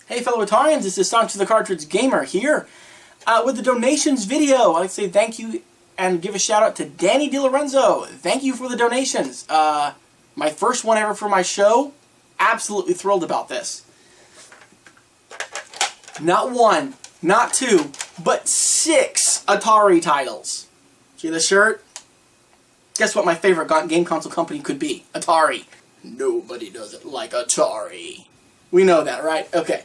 Hey fellow Atarians, this is Sancho the Cartridge Gamer here with the donations video. I'd like to say thank you and give a shout out to Danny Dilorenzo. Thank you for the donations. My first one ever for my show. Absolutely thrilled about this. Not one, not two, but 6 Atari titles. See the shirt? Guess what my favorite game console company could be? Atari. Nobody does it like Atari. We know that, right? Okay.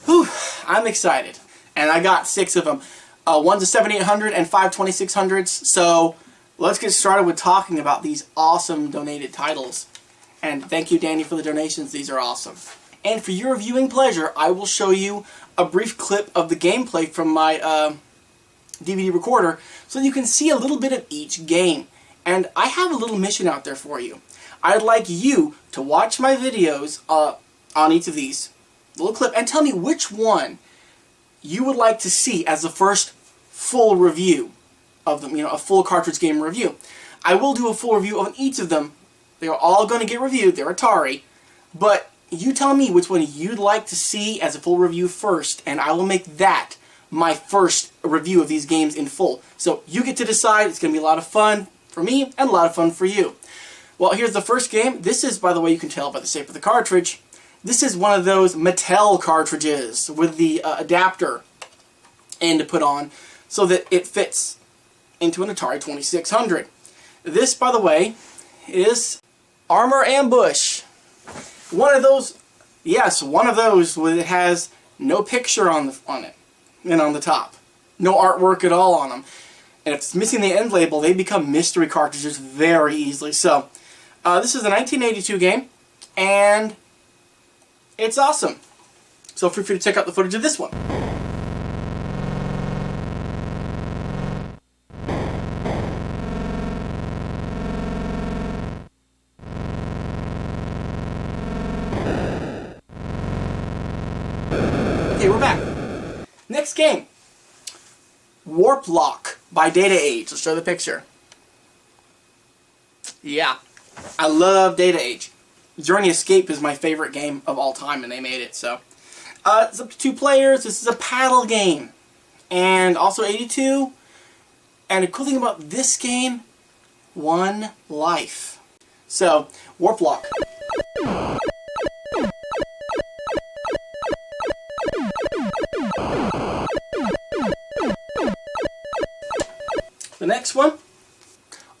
Whew, I'm excited. And I got 6 of them. One's a 7800 and 5 2600s. So let's get started with talking about these awesome donated titles. And thank you, Danny, for the donations. These are awesome. And for your viewing pleasure, I will show you a brief clip of the gameplay from my DVD recorder so you can see a little bit of each game. And I have a little mission out there for you. I'd like you to watch my videos on each of these little clip and tell me which one you would like to see as the first full review of them, a full cartridge game review. I will do a full review on each of them. They're all going to get reviewed. They're Atari. But you tell me which one you'd like to see as a full review first, and I will make that my first review of these games in full. So you get to decide. It's going to be a lot of fun for me and a lot of fun for you. Well, here's the first game. This is, by the way, you can tell by the shape of the cartridge, this is one of those Mattel cartridges with the adapter end to put on so that it fits into an Atari 2600. This, by the way, is Armor Ambush. One of those, yes, one of those where it has no picture on it and on the top. No artwork at all on them. And if it's missing the end label, they become mystery cartridges very easily. So, this is a 1982 game, and it's awesome. So feel free to check out the footage of this one. Okay, we're back. Next game. Warplock by Data Age. Let's show the picture. Yeah, I love Data Age. Journey Escape is my favorite game of all time, and they made it, so. It's up to 2 players. This is a paddle game. And also 82. And the cool thing about this game, 1 life. So, Warplock. The next one,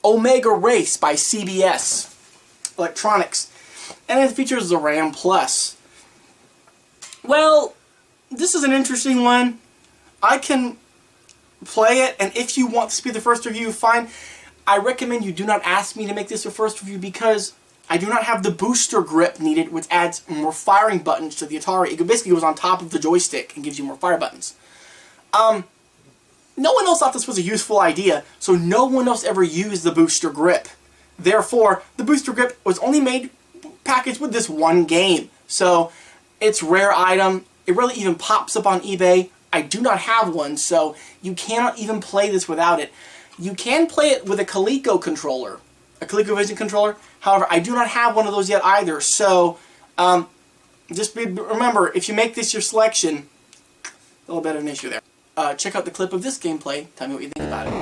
Omega Race by CBS Electronics. And it features the RAM Plus. Well, this is an interesting one. I can play it, and if you want this to be the first review, fine. I recommend you do not ask me to make this your first review because I do not have the booster grip needed, which adds more firing buttons to the Atari. It basically goes on top of the joystick and gives you more fire buttons. No one else thought this was a useful idea, so no one else ever used the booster grip. Therefore, the booster grip was only packaged with this one game. So, it's a rare item. It really even pops up on eBay. I do not have one, so you cannot even play this without it. You can play it with a Coleco controller, a ColecoVision controller. However, I do not have one of those yet either. So, just remember, if you make this your selection, a little bit of an issue there. Check out the clip of this gameplay. Tell me what you think about it.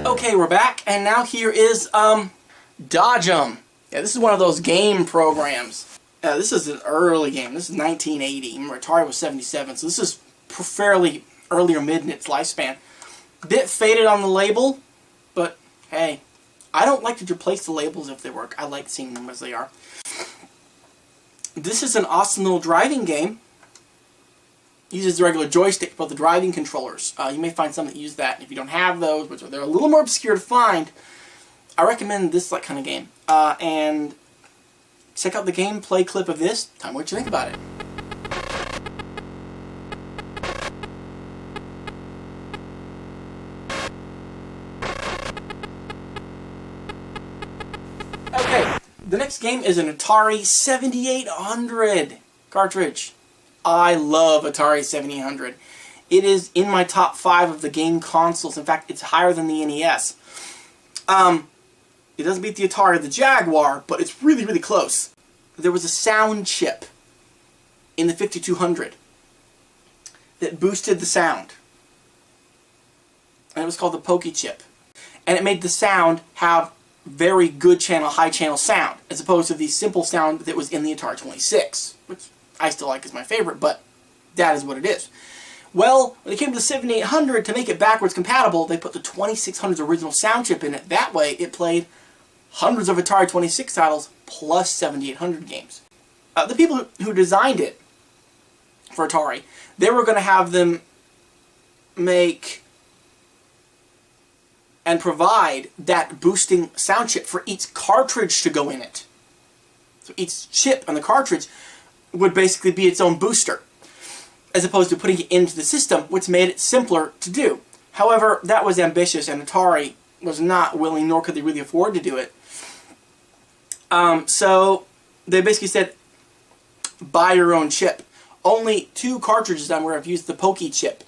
Okay, we're back, and now here is, Dodge 'em. Yeah, this is one of those game programs. This is an early game. This is 1980. Remember, Atari was 77, so this is fairly early or mid in its lifespan. Bit faded on the label, but hey, I don't like to replace the labels if they work. I like seeing them as they are. This is an awesome little driving game. Uses the regular joystick, but the driving controllers. You may find some that use that. And if you don't have those, which they're a little more obscure to find, I recommend this kind of game. And check out the gameplay clip of this. Tell me what you think about it. Okay, the next game is an Atari 7800 cartridge. I love Atari 7800. It is in my top 5 of the game consoles. In fact, it's higher than the NES. It doesn't beat the Atari or the Jaguar, but it's really, really close. There was a sound chip in the 5200 that boosted the sound. And it was called the Pokey chip. And it made the sound have very good channel, high channel sound, as opposed to the simple sound that was in the Atari 26, which I still like as my favorite, but that is what it is. Well, when it came to the 7800, to make it backwards compatible, they put the 2600's original sound chip in it. That way, it played hundreds of Atari 26 titles plus 7800 games. The people who designed it for Atari, they were going to have them make and provide that boosting sound chip for each cartridge to go in it. So each chip on the cartridge would basically be its own booster, as opposed to putting it into the system, which made it simpler to do. However, that was ambitious, and Atari was not willing, nor could they really afford to do it. So they basically said, buy your own chip. Only 2 cartridges I'm aware of used the Pokey chip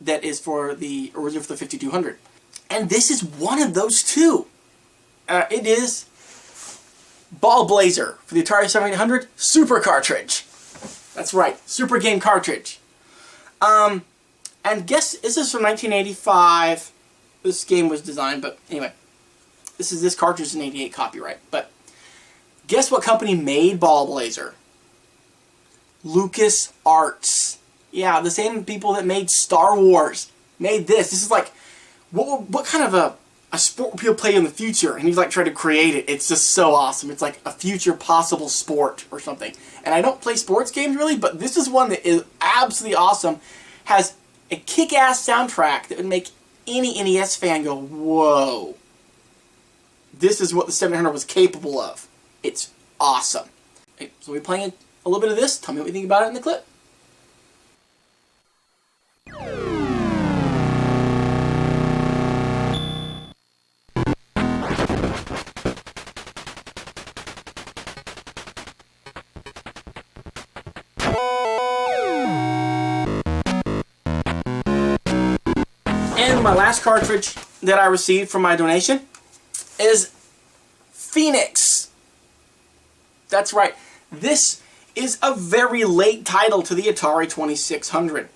that is for the original for the 5200. And this is one of those 2. It is Ball Blazer for the Atari 7800 Super Cartridge. That's right, Super Game Cartridge. And guess, this is from 1985. This game was designed, but anyway. This cartridge is an 88 copyright. But guess what company made Ball Blazer? Lucas Arts. Yeah, the same people that made Star Wars made this. This is like, what kind of a sport will people play in the future? And he's like trying to create it. It's just so awesome. It's like a future possible sport or something. And I don't play sports games really, but this is one that is absolutely awesome. Has a kick-ass soundtrack that would make any NES fan go, whoa. This is what the 700 was capable of. It's awesome. Okay, so we're playing a little bit of this. Tell me what you think about it in the clip. And my last cartridge that I received from my donation is Phoenix. That's right. This is a very late title to the Atari 2600.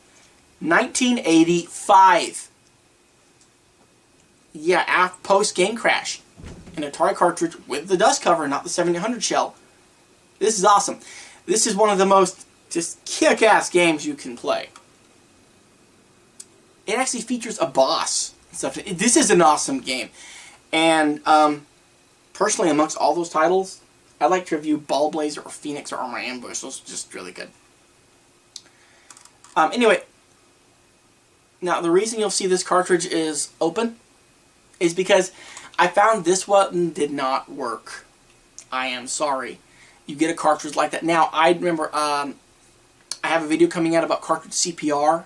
1985. Yeah, post-game crash. An Atari cartridge with the dust cover, not the 7800 shell. This is awesome. This is one of the most just kick-ass games you can play. It actually features a boss and stuff. This is an awesome game. And personally, amongst all those titles, I like to review Ball Blazer or Phoenix or Armor Ambush. Those are just really good. Anyway, now the reason you'll see this cartridge is open is because I found this one did not work. I am sorry. You get a cartridge like that. Now, I remember I have a video coming out about cartridge CPR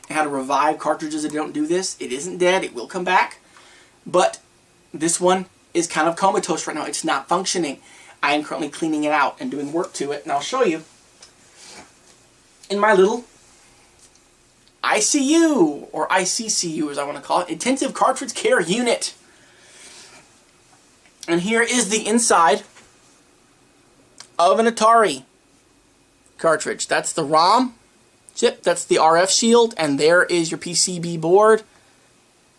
and how to revive cartridges that don't do this. It isn't dead. It will come back. But this one is kind of comatose right now. It's not functioning. I am currently cleaning it out and doing work to it. And I'll show you in my little ICU, or ICCU as I want to call it, Intensive Cartridge Care Unit. And here is the inside of an Atari cartridge. That's the ROM chip, that's the RF shield, and there is your PCB board.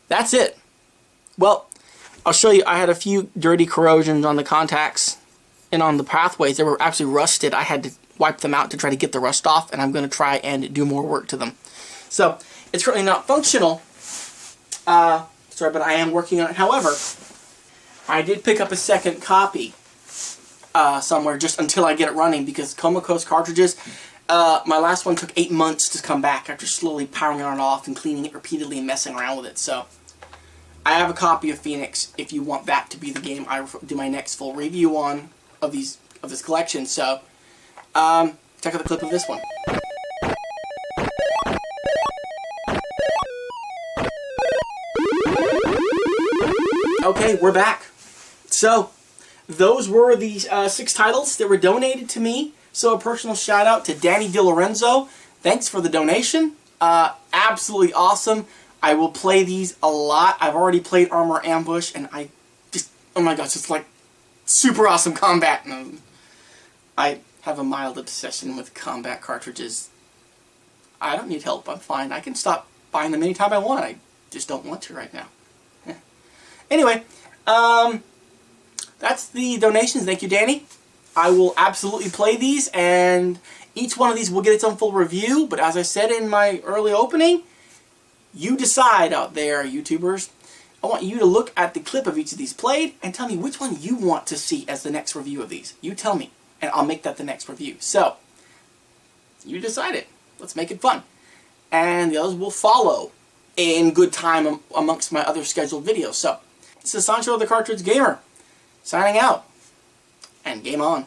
That's it. Well, I'll show you, I had a few dirty corrosions on the contacts and on the pathways. They were actually rusted. I had to wipe them out to try to get the rust off, and I'm going to try and do more work to them. So, it's currently not functional. Sorry, but I am working on it. However, I did pick up a second copy somewhere just until I get it running, because Comatose cartridges, my last one took 8 months to come back after slowly powering on and off and cleaning it repeatedly and messing around with it. So, I have a copy of Phoenix if you want that to be the game I do my next full review on of this collection. So, check out the clip of this one. Okay, we're back. So, those were the 6 titles that were donated to me. So, a personal shout out to Danny Dilorenzo. Thanks for the donation. absolutely awesome. I will play these a lot. I've already played Armor Ambush, and I just, oh my gosh, it's like super awesome combat. I have a mild obsession with combat cartridges. I don't need help. I'm fine. I can stop buying them anytime I want. I just don't want to right now. Anyway, that's the donations. Thank you, Danny. I will absolutely play these, and each one of these will get its own full review, but as I said in my early opening, you decide out there, YouTubers. I want you to look at the clip of each of these played and tell me which one you want to see as the next review of these. You tell me, and I'll make that the next review. So, you decide it. Let's make it fun. And the others will follow in good time amongst my other scheduled videos. So, this is Sancho the Cartridge Gamer, signing out, and game on.